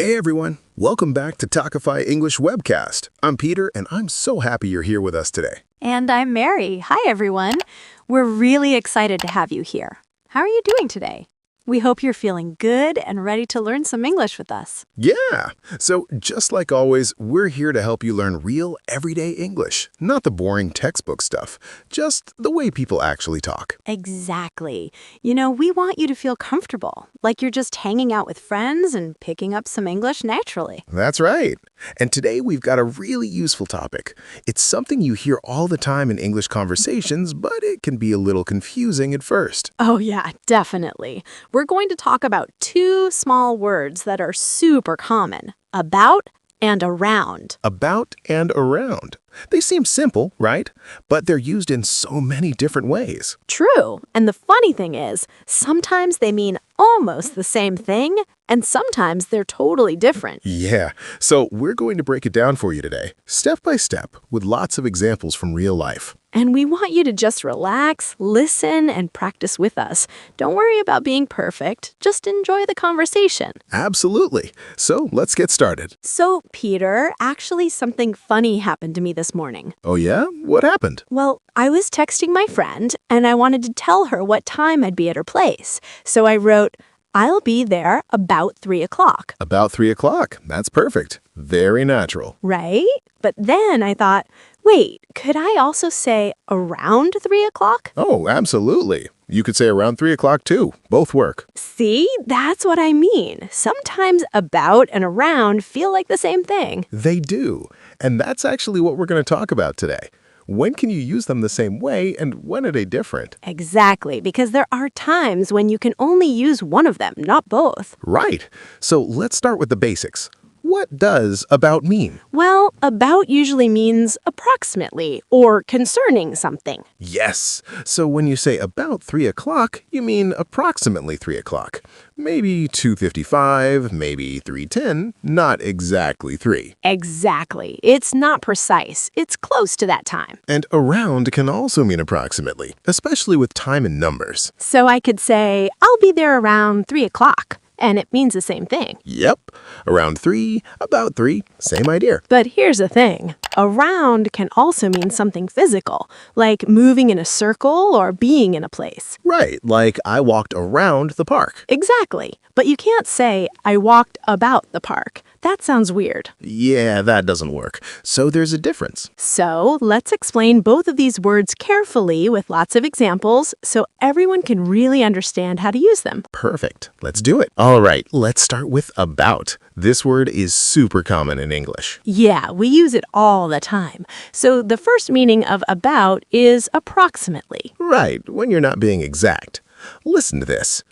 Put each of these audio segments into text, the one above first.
Hey everyone, welcome back to Talkify English Web Cast. I'm Peter and I'm so happy you're here with us today. And I'm Mary. Hi, everyone. We're really excited to have you here. How are you doing today? We hope you're feeling good and ready to learn some English with us. Yeah, so just like always, we're here to help you learn real, everyday English. Not the boring textbook stuff, just the way people actually talk. Exactly. We want you to feel comfortable, like you're just hanging out with friends and picking up some English naturally. That's right. And today we've got a really useful topic. It's something you hear all the time in English conversations, but it can be a little confusing at first. Oh, yeah, definitely. We're going to talk about two small words that are super common, about and around. About and around. They seem simple, right? But they're used in so many different ways. True. And the funny thing is, sometimes they mean almost the same thing, and sometimes they're totally different. Yeah, so we're going to break it down for you today, step by step, with lots of examples from real life. And we want you to just relax, listen, and practice with us. Don't worry about being perfect. Just enjoy the conversation. Absolutely. So let's get started. So, Peter, actually something funny happened to me this morning. Oh yeah? What happened? Well, I was texting my friend, and I wanted to tell her what time I'd be at her place. So I wrote, I'll be there about 3 o'clock. About 3 o'clock. That's perfect. Very natural. Right? But then I thought, wait, could I also say around 3 o'clock? Oh, absolutely. You could say around 3 o'clock too. Both work. See, that's what I mean. Sometimes about and around feel like the same thing. They do. And that's actually what we're going to talk about today. When can you use them the same way and when are they different? Exactly, because there are times when you can only use one of them, not both. Right. So let's start with the basics. What does about mean? Well, about usually means approximately or concerning something. Yes. So when you say about 3 o'clock, you mean approximately 3 o'clock. Maybe 2:55, maybe 3:10, not exactly 3. Exactly. It's not precise. It's close to that time. And around can also mean approximately, especially with time and numbers. So I could say, I'll be there around 3 o'clock. And it means the same thing. Yep. Around 3, about 3, same idea. But here's the thing. Around can also mean something physical, like moving in a circle or being in a place. Right, like I walked around the park. Exactly. But you can't say, I walked about the park. That sounds weird. Yeah, that doesn't work. So there's a difference. So let's explain both of these words carefully with lots of examples so everyone can really understand how to use them. Perfect. Let's do it. All right, let's start with about. This word is super common in English. Yeah, we use it all the time. So the first meaning of about is approximately. Right, when you're not being exact. Listen to this.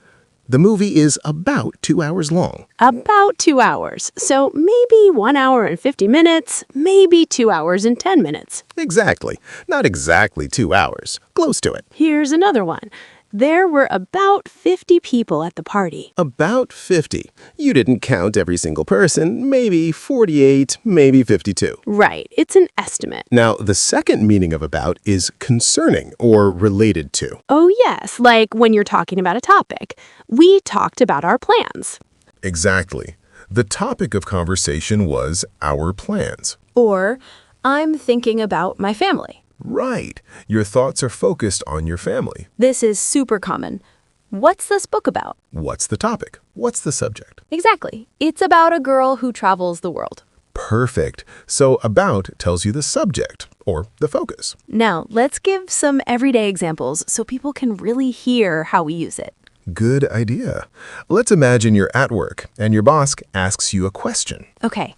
The movie is about 2 hours long. About 2 hours. So maybe 1 hour and 50 minutes, maybe 2 hours and 10 minutes. Exactly. Not exactly 2 hours. Close to it. Here's another one. There were about 50 people at the party. About 50. You didn't count every single person. Maybe 48, maybe 52. Right. It's an estimate. Now, the second meaning of about is concerning or related to. Oh, yes. Like when you're talking about a topic. We talked about our plans. Exactly. The topic of conversation was our plans. Or, I'm thinking about my family. Right. Your thoughts are focused on your family. This is super common. What's this book about? What's the topic? What's the subject? Exactly. It's about a girl who travels the world. Perfect. So about tells you the subject or the focus. Now, let's give some everyday examples so people can really hear how we use it. Good idea. Let's imagine you're at work and your boss asks you a question. Okay.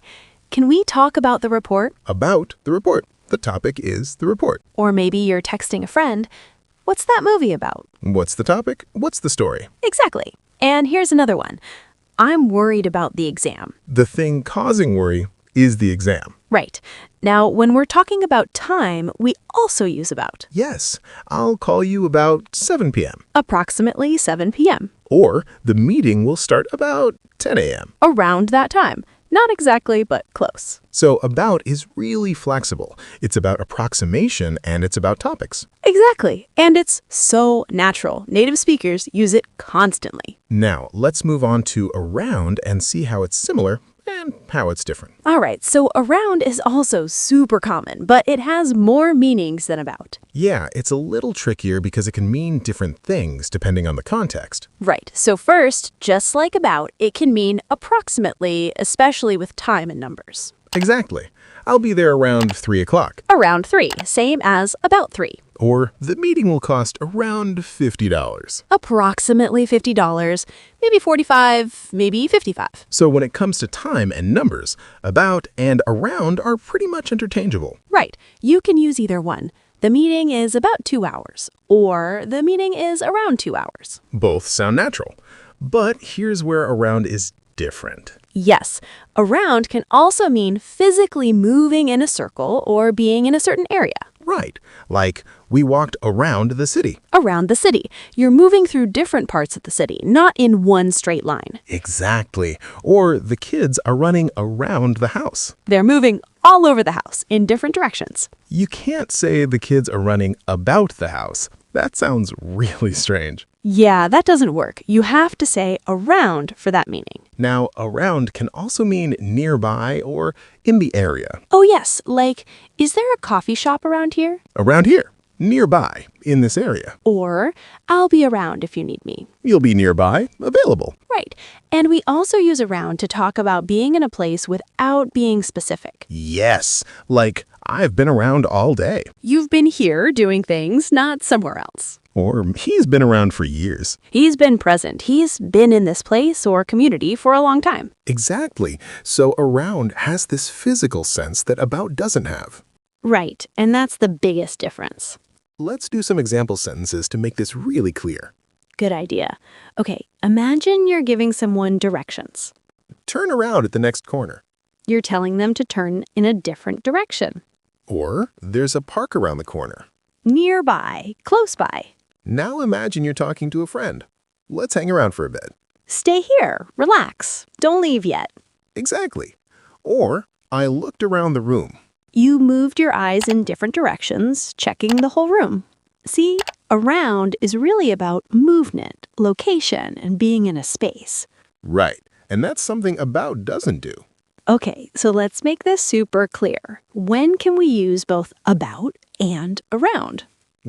Can we talk about the report? About the report. The topic is the report. Or maybe you're texting a friend. What's that movie about? What's the topic? What's the story? Exactly. And here's another one. I'm worried about the exam. The thing causing worry is the exam. Right. Now, when we're talking about time, we also use about. Yes, I'll call you about 7 p.m. Approximately 7 p.m. Or the meeting will start about 10 a.m. Around that time. Not exactly, but close. So about is really flexible. It's about approximation and it's about topics. Exactly. And it's so natural. Native speakers use it constantly. Now, let's move on to around and see how it's similar and how it's different. All right, so around is also super common, but it has more meanings than about. Yeah, it's a little trickier because it can mean different things depending on the context. Right, so first, just like about, it can mean approximately, especially with time and numbers. Exactly. I'll be there around 3 o'clock. Around 3, same as about 3. Or the meeting will cost around $50. Approximately $50, maybe 45, maybe 55. So when it comes to time and numbers, about and around are pretty much interchangeable. Right, you can use either one. The meeting is about 2 hours, or the meeting is around 2 hours. Both sound natural. But here's where around is different. Yes, around can also mean physically moving in a circle or being in a certain area. Right, like we walked around the city. Around the city. You're moving through different parts of the city, not in one straight line. Exactly. Or the kids are running around the house. They're moving all over the house in different directions. You can't say the kids are running about the house. That sounds really strange. Yeah, that doesn't work. You have to say around for that meaning. Now, around can also mean nearby or in the area. Oh yes, like, is there a coffee shop around here? Around here, nearby, in this area. Or, I'll be around if you need me. You'll be nearby, available. Right. And we also use around to talk about being in a place without being specific. Yes, like I've been around all day. You've been here doing things, not somewhere else. Or he's been around for years. He's been present. He's been in this place or community for a long time. Exactly. So around has this physical sense that about doesn't have. Right. And that's the biggest difference. Let's do some example sentences to make this really clear. Good idea. Okay, imagine you're giving someone directions. Turn around at the next corner. You're telling them to turn in a different direction. Or there's a park around the corner. Nearby, close by. Now imagine you're talking to a friend. Let's hang around for a bit. Stay here, relax, don't leave yet. Exactly. Or I looked around the room. You moved your eyes in different directions, checking the whole room. See, around is really about movement, location, and being in a space. Right. And that's something about doesn't do. Okay, so let's make this super clear. When can we use both about and around?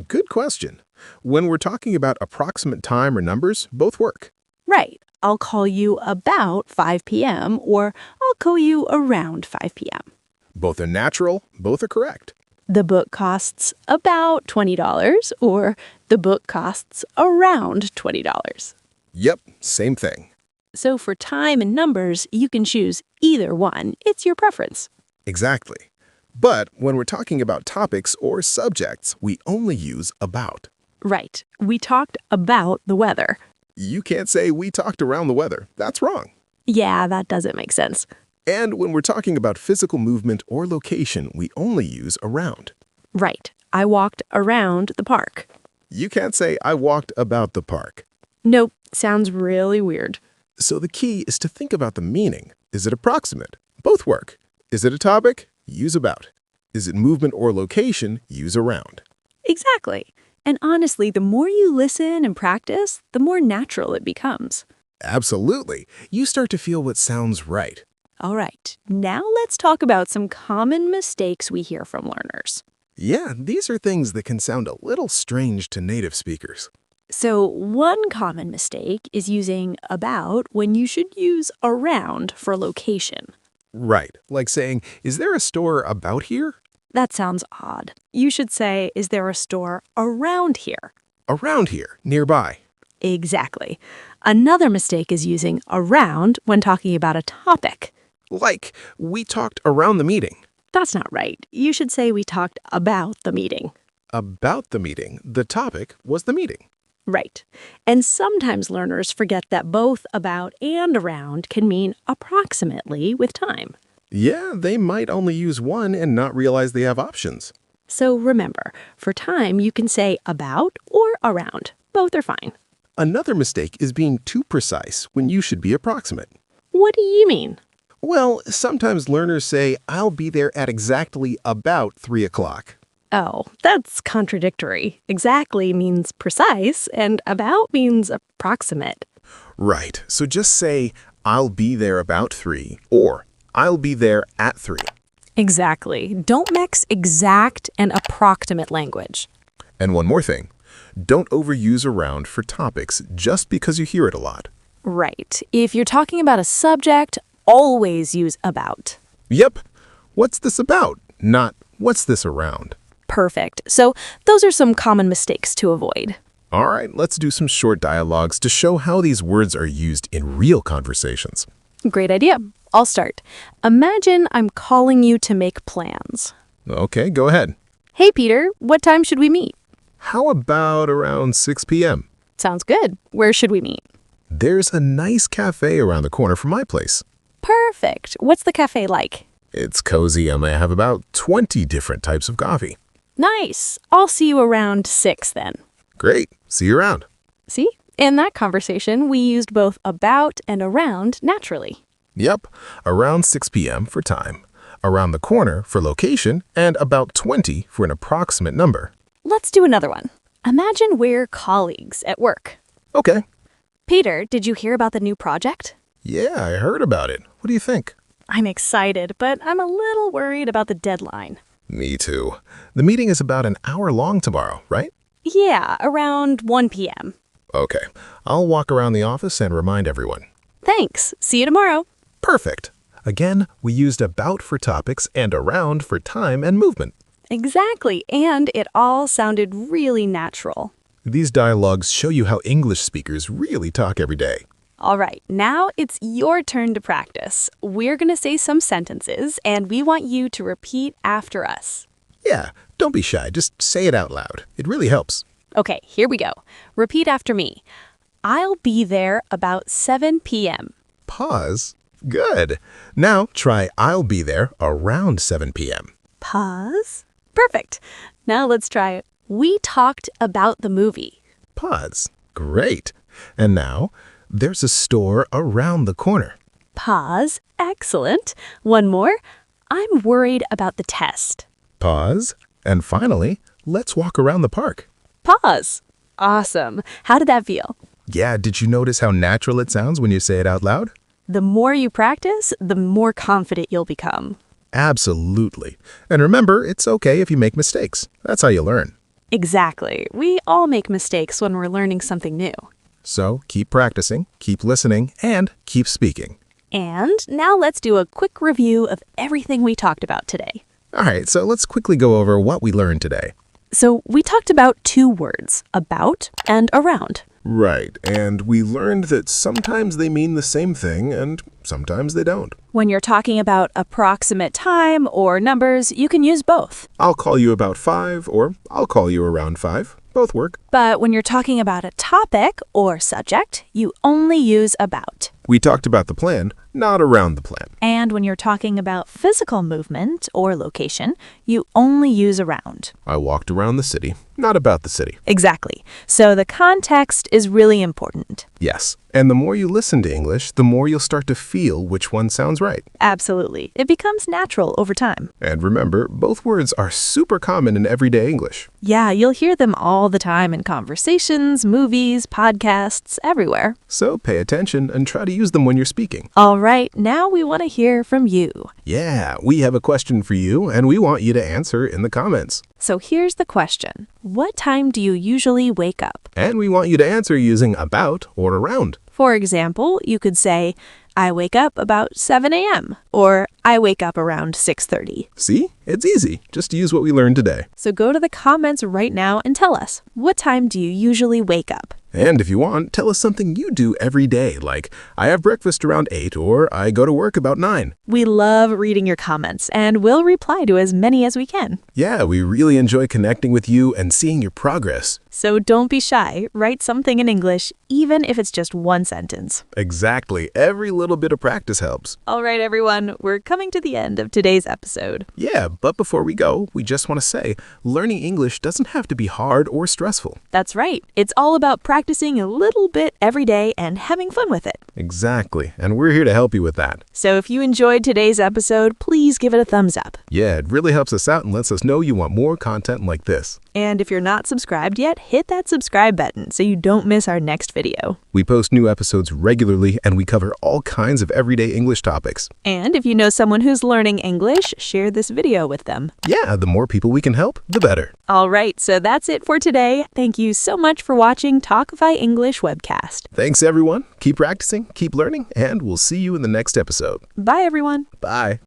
Good question. When we're talking about approximate time or numbers, both work. Right. I'll call you about 5 p.m. or I'll call you around 5 p.m. Both are natural, both are correct. The book costs about $20 or the book costs around $20. Yep, same thing. So for time and numbers, you can choose either one. It's your preference. Exactly. But when we're talking about topics or subjects, we only use about. Right. We talked about the weather. You can't say we talked around the weather. That's wrong. Yeah, that doesn't make sense. And when we're talking about physical movement or location, we only use around. Right. I walked around the park. You can't say I walked about the park. Nope. Sounds really weird. So the key is to think about the meaning. Is it approximate? Both work. Is it a topic? Use about. Is it movement or location? Use around. Exactly. And honestly, the more you listen and practice, the more natural it becomes. Absolutely. You start to feel what sounds right. All right, now let's talk about some common mistakes we hear from learners. Yeah, these are things that can sound a little strange to native speakers. So one common mistake is using about when you should use around for location. Right, like saying, is there a store about here? That sounds odd. You should say, is there a store around here? Around here, nearby. Exactly. Another mistake is using around when talking about a topic. Like, we talked around the meeting. That's not right. You should say we talked about the meeting. About the meeting. The topic was the meeting. Right. And sometimes learners forget that both about and around can mean approximately with time. Yeah, they might only use one and not realize they have options. So remember, for time you can say about or around. Both are fine. Another mistake is being too precise when you should be approximate. What do you mean? Well, sometimes learners say, I'll be there at exactly about 3 o'clock. Oh, that's contradictory. Exactly means precise, and about means approximate. Right, so just say, I'll be there about 3, or I'll be there at 3. Exactly. Don't mix exact and approximate language. And one more thing. Don't overuse around for topics just because you hear it a lot. Right. If you're talking about a subject, always use about. Yep. What's this about? Not what's this around? Perfect. So those are some common mistakes to avoid. All right, let's do some short dialogues to show how these words are used in real conversations. Great idea. I'll start. Imagine I'm calling you to make plans. Okay, go ahead. Hey, Peter, what time should we meet? How about around 6 p.m.? Sounds good. Where should we meet? There's a nice cafe around the corner from my place. Perfect. What's the cafe like? It's cozy and they have about 20 different types of coffee. Nice. I'll see you around 6 then. Great. See you around. See? In that conversation, we used both about and around naturally. Yep. Around 6 p.m. for time, around the corner for location, and about 20 for an approximate number. Let's do another one. Imagine we're colleagues at work. Okay. Peter, did you hear about the new project? Yeah, I heard about it. What do you think? I'm excited, but I'm a little worried about the deadline. Me too. The meeting is about an hour long tomorrow, right? Yeah, around 1 p.m. Okay. I'll walk around the office and remind everyone. Thanks. See you tomorrow. Perfect. Again, we used about for topics and around for time and movement. Exactly, and it all sounded really natural. These dialogues show you how English speakers really talk every day. All right, now it's your turn to practice. We're going to say some sentences, and we want you to repeat after us. Yeah, don't be shy. Just say it out loud. It really helps. Okay, here we go. Repeat after me. I'll be there about 7 p.m. Pause. Good. Now try I'll be there around 7 p.m. Pause. Perfect. Now let's try it. We talked about the movie. Pause. Great. And now, there's a store around the corner. Pause. Excellent. One more. I'm worried about the test. Pause. And finally, let's walk around the park. Pause. Awesome. How did that feel? Yeah, did you notice how natural it sounds when you say it out loud? The more you practice, the more confident you'll become. Absolutely. And remember, it's okay if you make mistakes. That's how you learn. Exactly. We all make mistakes when we're learning something new. So keep practicing, keep listening, and keep speaking. And now let's do a quick review of everything we talked about today. All right, so let's quickly go over what we learned today. So we talked about 2 words, about and around. Right, and we learned that sometimes they mean the same thing and sometimes they don't. When you're talking about approximate time or numbers, you can use both. I'll call you about 5 or I'll call you around 5. Both work. But when you're talking about a topic or subject, you only use about. We talked about the plan, not around the plan. And when you're talking about physical movement or location, you only use around. I walked around the city, not about the city. Exactly. So the context is really important. Yes, and the more you listen to English, the more you'll start to feel which one sounds right. Absolutely. It becomes natural over time. And remember, both words are super common in everyday English. Yeah, you'll hear them all the time in conversations, movies, podcasts, everywhere. So pay attention and try to use them when you're speaking. All right, now we want to hear from you. Yeah, we have a question for you, and we want you to answer in the comments. So here's the question. What time do you usually wake up? And we want you to answer using about or around. For example, you could say, I wake up about 7 a.m. or I wake up around 6:30. See? It's easy. Just use what we learned today. So go to the comments right now and tell us, what time do you usually wake up? And if you want, tell us something you do every day, like I have breakfast around 8 or I go to work about 9. We love reading your comments and we'll reply to as many as we can. Yeah, we really enjoy connecting with you and seeing your progress. So don't be shy. Write something in English, even if it's just one sentence. Exactly. Every little bit of practice helps. All right, everyone, we're coming to the end of today's episode. Yeah, but before we go, we just want to say, learning English doesn't have to be hard or stressful. That's right. It's all about practicing a little bit every day and having fun with it. Exactly. And we're here to help you with that. So if you enjoyed today's episode, please give it a thumbs up. Yeah, it really helps us out and lets us know you want more content like this. And if you're not subscribed yet, hit that subscribe button so you don't miss our next video. We post new episodes regularly, and we cover all kinds of everyday English topics. And if you know someone who's learning English, share this video with them. Yeah, the more people we can help, the better. All right, so that's it for today. Thank you so much for watching Talkify English Webcast. Thanks, everyone. Keep practicing, keep learning, and we'll see you in the next episode. Bye, everyone. Bye.